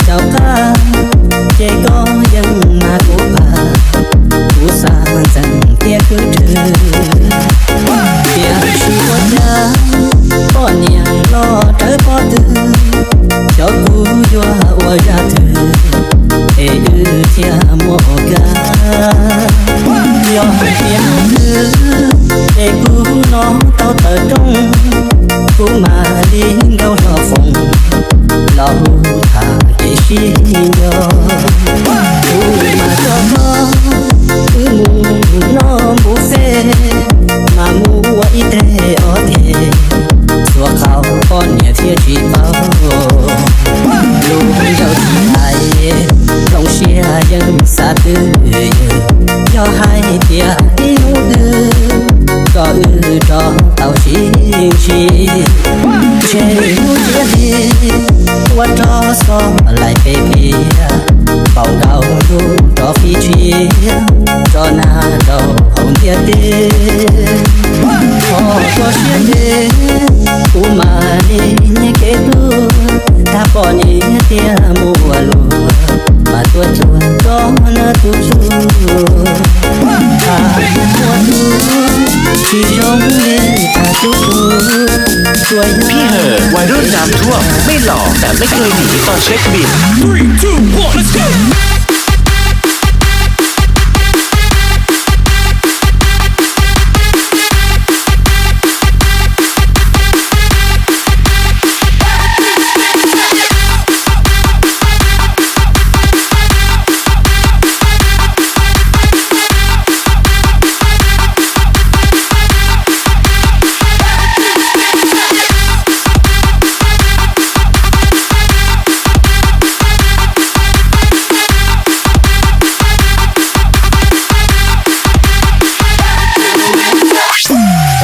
เจ้าข้าใจก็ยังมากูพากูสร้างจันเตี้ยคือเธอเตี้ยชีวดาป้อนยังรอเธอป้อตื่นเจ้ากูยัวว่าจะเธอเออเทียมัวกายอมเทียมเธอเอกูน้องเต้าเติร์ดงกูมาลิ้นเกาหล่อฟงเราทางเอชิโยกูมาจอดน้องคือมูน้องบุเฟ่มามูว่าอีเตออเทสัวเขาป้อนเนี่ยเทียจีเป้าลูกเจ้าที่ไทยต้องเชียร์ยังสาตื้อย่อให้เตียที่นูดื้อก็จอเต่าชิงชีเชื่อนูเจียดีว่าจอสองไหลเปียเป่าเดาดูจอฟีเชียจอหน้าจอหงเตียเดีพอก็เชียเดกูมาดีเนี่ยเกตูถ้าปอนี่เตียมัวลูมาตัวจวนก็น่าตัวจูถ้าหัวดูที่ชมเล่นถ้าจูสวยพี่เหอะวัยรุ่นน้ำท่วมไม่หล่อแต่ไม่เคยหนีตอนเช็คบิล 3, 2, 1, let's go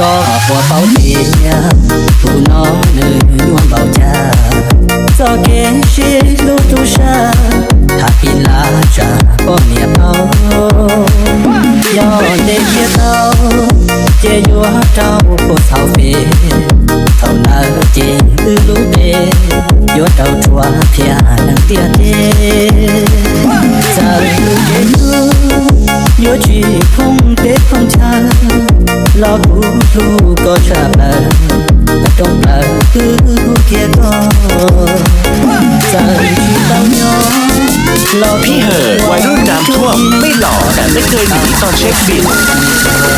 ก็ปวดเป้าเตียผู้น้องเนื้อนวลเบาจ้าจอเกณฑ์ชีลูตุชาถ้าปีลาจะก็เมียเป้ายอดเด็กเยี่ยเต้าเจยัวเจ้าผู้สาวเฟเท่านั้นเจลูเดยัวเจ้าชัวเพียนังเตียเดจะลูเจยัวจีคงเด็กคงชาเราดูก็ชาบแต่จงเปล่าคือผู้เกียรก็ใจที่ต้องยอมพี่เหอะวัยรุ่นน้ำท่วมไม่หล่อแต่ไม่เคยหนีตอนเช็คบิล 3,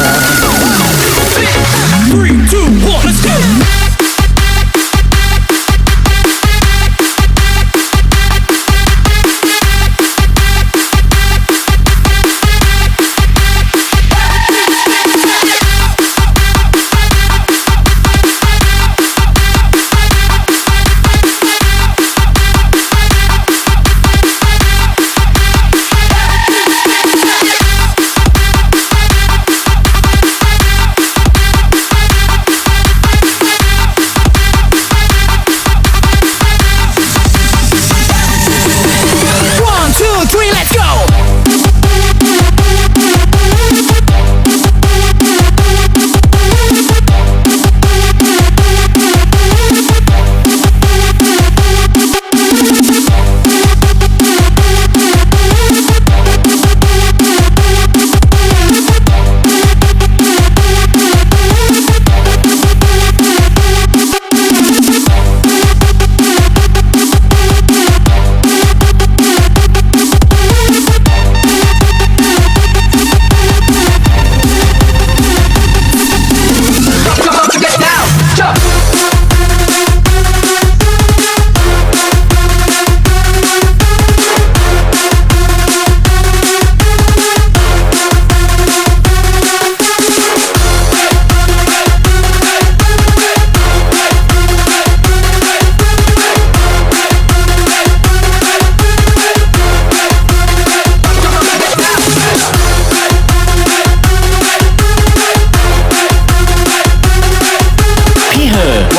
2, 1, let's go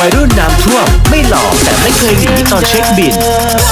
วัยรุ่นน้ำท่วมไม่หล่อแต่ไม่เคยหนีตอนเช็คบิล